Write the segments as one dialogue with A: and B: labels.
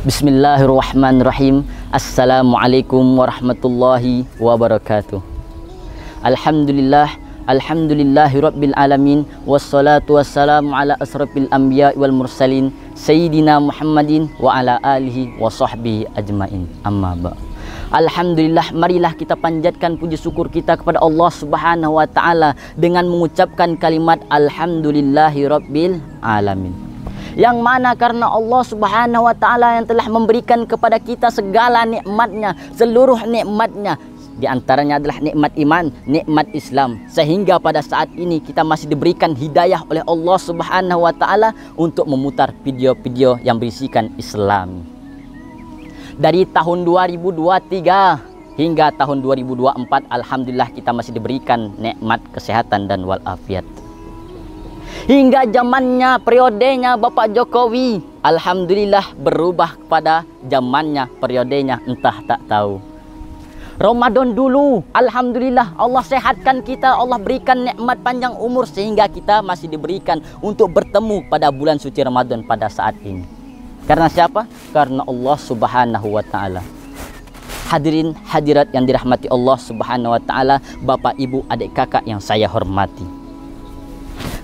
A: Bismillahirrahmanirrahim. Assalamualaikum warahmatullahi wabarakatuh. Alhamdulillahi rabbil alamin. Wassalatu wassalamu ala asrafil anbiya wal mursalin Sayyidina Muhammadin wa ala alihi wa sahbihi ajmain. Amma ba'. Alhamdulillah, marilah kita panjatkan puji syukur kita kepada Allah Subhanahu wa taala dengan mengucapkan kalimat alhamdulillahi rabbil alamin. Yang mana karena Allah Subhanahu wa taala yang telah memberikan kepada kita segala nikmatnya, seluruh nikmatnya. Di antaranya adalah nikmat iman, nikmat Islam, sehingga pada saat ini kita masih diberikan hidayah oleh Allah Subhanahu wa taala untuk memutar video-video yang berisikan Islam. Dari tahun 2023 hingga tahun 2024, alhamdulillah kita masih diberikan nikmat kesehatan dan walafiat. Hingga zamannya, periodenya Bapak Jokowi, alhamdulillah berubah kepada zamannya, periodenya entah tak tahu. Ramadan dulu, alhamdulillah Allah sehatkan kita, Allah berikan nikmat panjang umur sehingga kita masih diberikan untuk bertemu pada bulan suci Ramadan pada saat ini. Karena siapa? Karena Allah Subhanahu wa taala. Hadirin hadirat yang dirahmati Allah Subhanahu wa taala, Bapak Ibu, adik kakak yang saya hormati.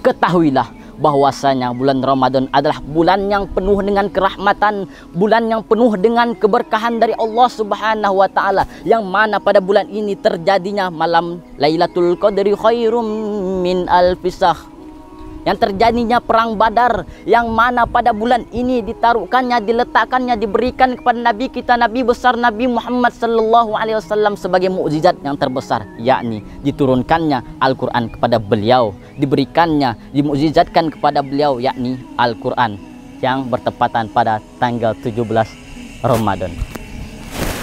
A: Ketahuilah bahwasanya bulan Ramadan adalah bulan yang penuh dengan kerahmatan, bulan yang penuh dengan keberkahan dari Allah Subhanahu wa taala, yang mana pada bulan ini terjadinya malam Lailatul Qadri khairum min alfisah, yang terjadinya perang Badar, yang mana pada bulan ini ditaruhkannya, diletakkannya, diberikan kepada Nabi kita, Nabi besar Nabi Muhammad sallallahu alaihi wasallam sebagai mukjizat yang terbesar, yakni diturunkannya Al-Quran kepada beliau, diberikannya, dimukjizatkan kepada beliau, yakni Al-Quran yang bertepatan pada tanggal 17 Ramadan.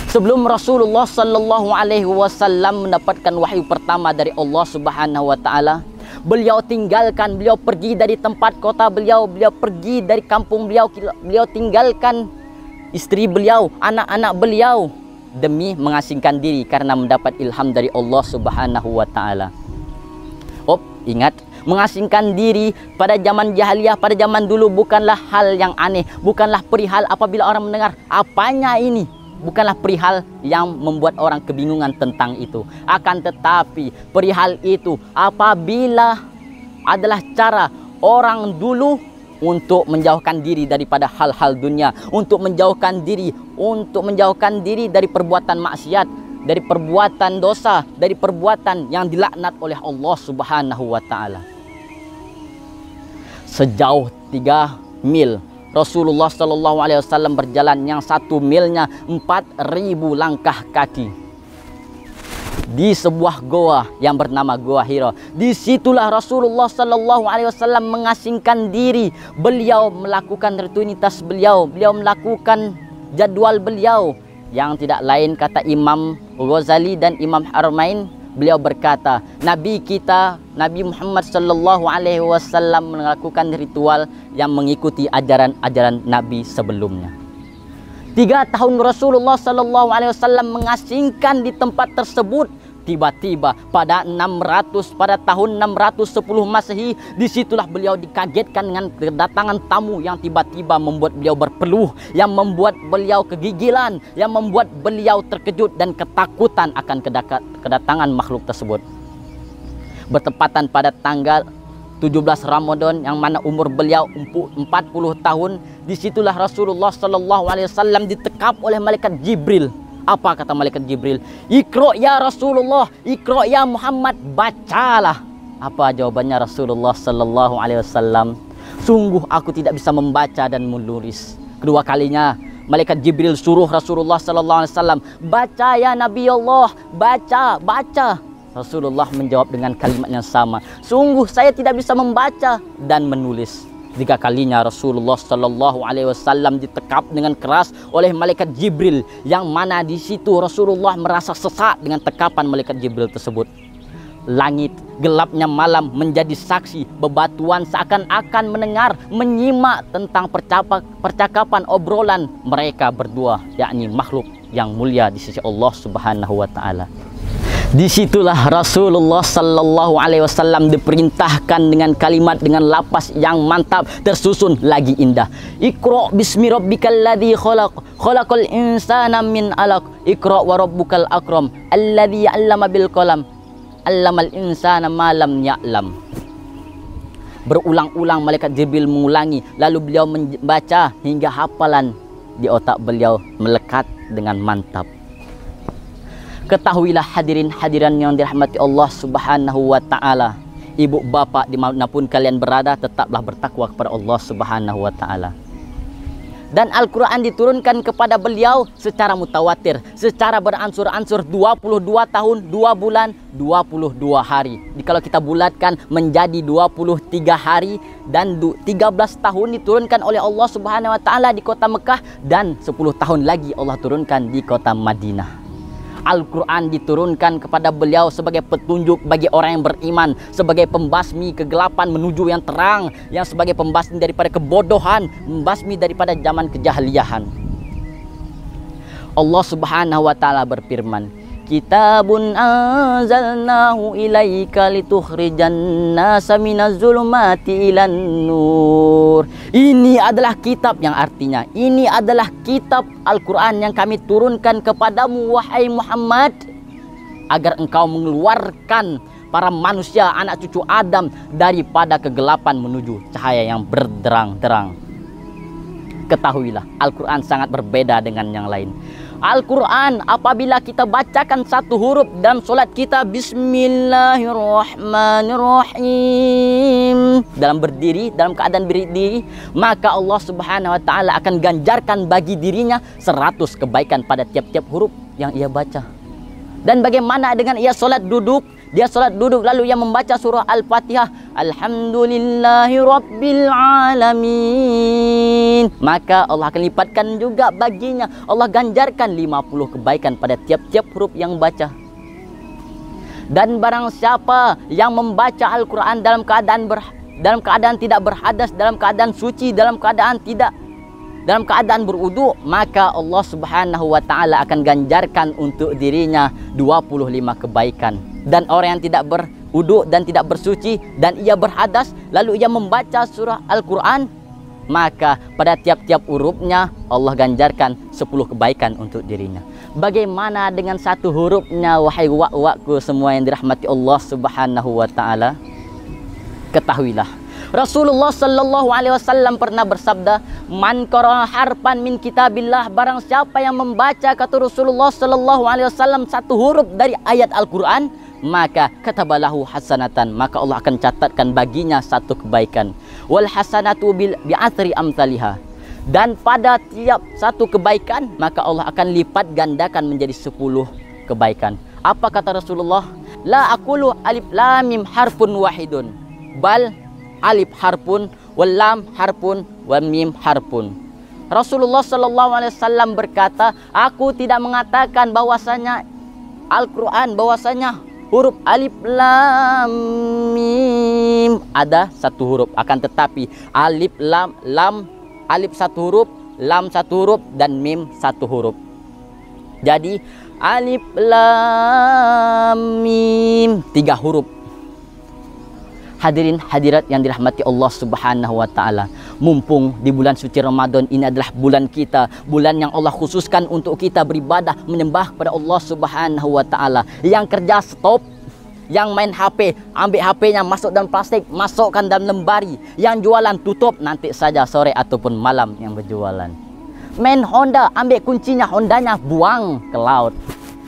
A: Sebelum Rasulullah sallallahu alaihi wasallam mendapatkan wahyu pertama dari Allah Subhanahu wa taala, beliau tinggalkan, beliau pergi dari tempat kota beliau, beliau pergi dari kampung beliau, beliau tinggalkan istri beliau, anak-anak beliau demi mengasingkan diri karena mendapat ilham dari Allah Subhanahu wa taala. Ingat, mengasingkan diri pada zaman jahiliyah, pada zaman dulu bukanlah hal yang aneh, bukanlah perihal apabila orang mendengar apanya ini, bukanlah perihal yang membuat orang kebingungan tentang itu. Akan tetapi perihal itu apabila adalah cara orang dulu untuk menjauhkan diri daripada hal-hal dunia, untuk menjauhkan diri dari perbuatan maksiat, dari perbuatan dosa, dari perbuatan yang dilaknat oleh Allah Subhanahu wa taala. Sejauh 3 mil Rasulullah sallallahu alaihi wasallam berjalan, yang 1 milnya 4.000 langkah kaki, di sebuah goa yang bernama Goa Hira. Disitulah Rasulullah sallallahu alaihi wasallam mengasingkan diri. Beliau melakukan rutinitas beliau, beliau melakukan jadwal beliau, yang tidak lain kata Imam Ghazali dan Imam Haramain. Beliau berkata, Nabi kita, Nabi Muhammad sallallahu alaihi wasallam melakukan ritual yang mengikuti ajaran-ajaran Nabi sebelumnya. 3 tahun Rasulullah sallallahu alaihi wasallam mengasingkan di tempat tersebut. Tiba-tiba pada tahun 610 Masehi, disitulah beliau dikagetkan dengan kedatangan tamu yang tiba-tiba membuat beliau berpeluh, yang membuat beliau kegigilan, yang membuat beliau terkejut dan ketakutan akan kedatangan makhluk tersebut. Bertepatan pada tanggal 17 Ramadan, yang mana umur beliau 40 tahun, disitulah Rasulullah sallallahu alaihi wasallam ditekap oleh malaikat Jibril. Apa kata malaikat Jibril? Iqra ya Rasulullah, Iqra ya Muhammad, bacalah. Apa jawabannya Rasulullah sallallahu alaihi wasallam? Sungguh aku tidak bisa membaca dan menulis. Kedua kalinya malaikat Jibril suruh Rasulullah sallallahu alaihi wasallam, baca ya Nabi Allah, baca. Rasulullah menjawab dengan kalimat yang sama, sungguh saya tidak bisa membaca dan menulis. 3 kalinya Rasulullah sallallahu alaihi wasallam ditekap dengan keras oleh malaikat Jibril, yang mana di situ Rasulullah merasa sesak dengan tekapan malaikat Jibril tersebut. Langit, gelapnya malam menjadi saksi, bebatuan seakan-akan mendengar, menyimak tentang percakapan obrolan mereka berdua, yakni makhluk yang mulia di sisi Allah Subhanahu wa taala. Disitulah Rasulullah Sallallahu Alaihi Wasallam diperintahkan dengan kalimat, dengan lapas yang mantap, tersusun lagi indah. Iqra bismi rabbikal ladzi khalaq, khalaqal insana min 'alaq, iqra wa rabbukal akram, alladzi 'allama bil qalam, 'allamal insana ma lam ya'lam. Berulang-ulang malaikat Jibril mengulangi, lalu beliau membaca hingga hafalan di otak beliau melekat dengan mantap. Ketahuilah hadirin hadiran yang dirahmati Allah Subhanahu wa taala, ibu bapak dimanapun kalian berada, tetaplah bertakwa kepada Allah Subhanahu wa taala. Dan Al-Quran diturunkan kepada beliau secara mutawatir, secara beransur-ansur 22 tahun, 2 bulan, 22 hari. Kalau kita bulatkan menjadi 23 hari dan 13 tahun diturunkan oleh Allah Subhanahu wa taala di kota Mekah, dan 10 tahun lagi Allah turunkan di kota Madinah. Al-Quran diturunkan kepada beliau sebagai petunjuk bagi orang yang beriman, sebagai pembasmi kegelapan menuju yang terang, yang sebagai pembasmi daripada kebodohan, membasmi daripada zaman kejahiliahan. Allah Subhanahu wa taala berfirman, Kitabun anzalnahu ilaika litukhrijan nasa minaz zulumati ilan nur. Ini adalah kitab, yang artinya ini adalah kitab Al-Quran yang kami turunkan kepadamu wahai Muhammad, agar engkau mengeluarkan para manusia anak cucu Adam daripada kegelapan menuju cahaya yang berderang-derang. Ketahuilah Al-Quran sangat berbeda dengan yang lain. Al-Quran apabila kita bacakan satu huruf dalam solat kita, Bismillahirrahmanirrahim, dalam berdiri, dalam keadaan berdiri, maka Allah Subhanahu wa taala akan ganjarkan bagi dirinya 100 kebaikan pada tiap-tiap huruf yang ia baca. Dan bagaimana dengan ia solat duduk? Dia solat duduk lalu ia membaca surah Al-Fatihah, Alhamdulillahi Rabbil Alamin, maka Allah akan lipatkan juga baginya, Allah ganjarkan 50 kebaikan pada tiap-tiap huruf yang baca. Dan barang siapa yang membaca Al-Quran dalam keadaan tidak berhadas, dalam keadaan suci, dalam keadaan berwudu, maka Allah Subhanahu wa taala akan ganjarkan untuk dirinya 25 kebaikan. Dan orang yang tidak berwudu dan tidak bersuci dan ia berhadas lalu ia membaca surah Al-Quran, maka pada tiap-tiap hurufnya Allah ganjarkan 10 kebaikan untuk dirinya. Bagaimana dengan satu hurufnya wahai wak-wakku semua yang dirahmati Allah Subhanahu wa taala? Ketahuilah Rasulullah Sallallahu Alaihi Wasallam pernah bersabda, Man qara'a harfan min kitabillah, barang siapa yang membaca, kata Rasulullah Sallallahu Alaihi Wasallam, satu huruf dari ayat Al-Quran, maka katabalahu hasanatan, maka Allah akan catatkan baginya satu kebaikan. Wal hasanatu bi'athri amthaliha, dan pada tiap satu kebaikan maka Allah akan lipat gandakan menjadi 10 kebaikan. Apa kata Rasulullah? La aqulu alif lam mim harfun wahidun, bal alif harpun, wal lam harpun, wal mim harpun. Rasulullah Sallallahu Alaihi Wasallam berkata, aku tidak mengatakan bahwasanya Al-Quran, bahwasanya huruf alif lam mim ada satu huruf, akan tetapi alif lam alif satu huruf, lam satu huruf, dan mim satu huruf. Jadi alif lam mim 3 huruf. Hadirin hadirat yang dirahmati Allah Subhanahu wa taala, mumpung di bulan suci Ramadan ini adalah bulan kita, bulan yang Allah khususkan untuk kita beribadah, menyembah kepada Allah Subhanahu wa taala. Yang kerja stop, yang main HP, ambil HP-nya masuk dalam plastik, masukkan dalam lemari. Yang jualan tutup, nanti saja sore ataupun malam yang berjualan. Main Honda, ambil kuncinya, Hondanya buang ke laut.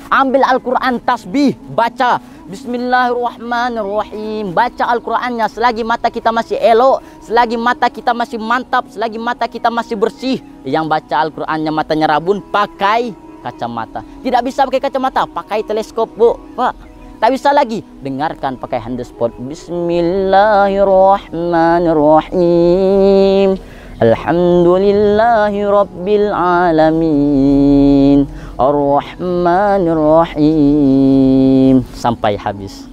A: Ambil Al-Quran, tasbih, baca Bismillahirrahmanirrahim, baca Al-Qurannya selagi mata kita masih elok, selagi mata kita masih mantap, selagi mata kita masih bersih. Yang baca Al-Qurannya matanya rabun, pakai kacamata. Tidak bisa pakai kacamata, pakai teleskop, Bu, Pak. Tak bisa lagi, dengarkan pakai handspot. Bismillahirrahmanirrahim, Alhamdulillahi Rabbil Alamin, Ar-Rahmanir-Rahim, sampai habis.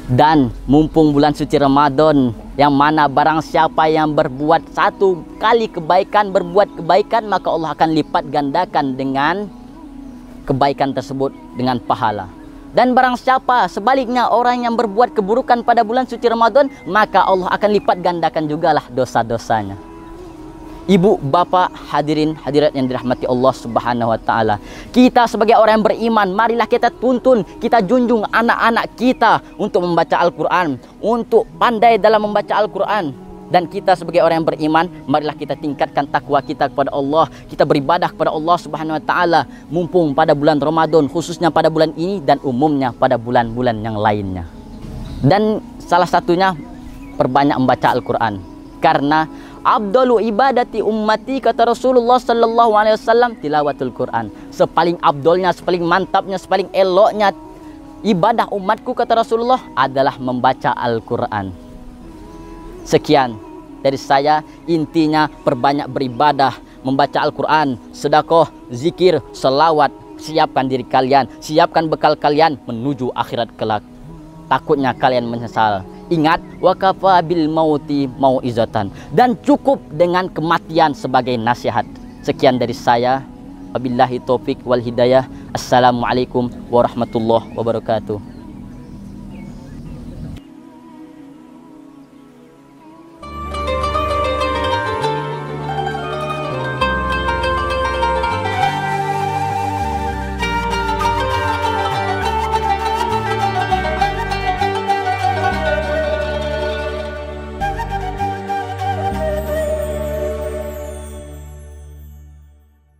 A: Dan mumpung bulan suci Ramadan, yang mana barang siapa yang berbuat 1 kali kebaikan, berbuat kebaikan, maka Allah akan lipat gandakan dengan kebaikan tersebut dengan pahala. Dan barang siapa sebaliknya orang yang berbuat keburukan pada bulan suci Ramadan, maka Allah akan lipat gandakan jugalah dosa-dosanya. Ibu, bapak, hadirin, hadirat yang dirahmati Allah Subhanahu wa taala. Kita sebagai orang yang beriman, marilah kita tuntun, kita junjung anak-anak kita untuk membaca Al-Qur'an, untuk pandai dalam membaca Al-Qur'an. Dan kita sebagai orang yang beriman, marilah kita tingkatkan takwa kita kepada Allah. Kita beribadah kepada Allah Subhanahu wa taala mumpung pada bulan Ramadan, khususnya pada bulan ini dan umumnya pada bulan-bulan yang lainnya. Dan salah satunya perbanyak membaca Al-Qur'an. Karena afdalu ibadati ummati, kata Rasulullah sallallahu alaihi wasallam, tilawatul Qur'an. Sepaling abdolnya, sepaling mantapnya, sepaling eloknya ibadah umatku, kata Rasulullah, adalah membaca Al-Qur'an. Sekian dari saya, intinya perbanyak beribadah, membaca Al-Quran, sedekah, zikir, selawat. Siapkan diri kalian, siapkan bekal kalian menuju akhirat kelak. Takutnya kalian menyesal. Ingat, wakafa bil mauti mauizatan, dan cukup dengan kematian sebagai nasihat. Sekian dari saya. Wabillahi taufik wal hidayah. Assalamualaikum warahmatullahi wabarakatuh.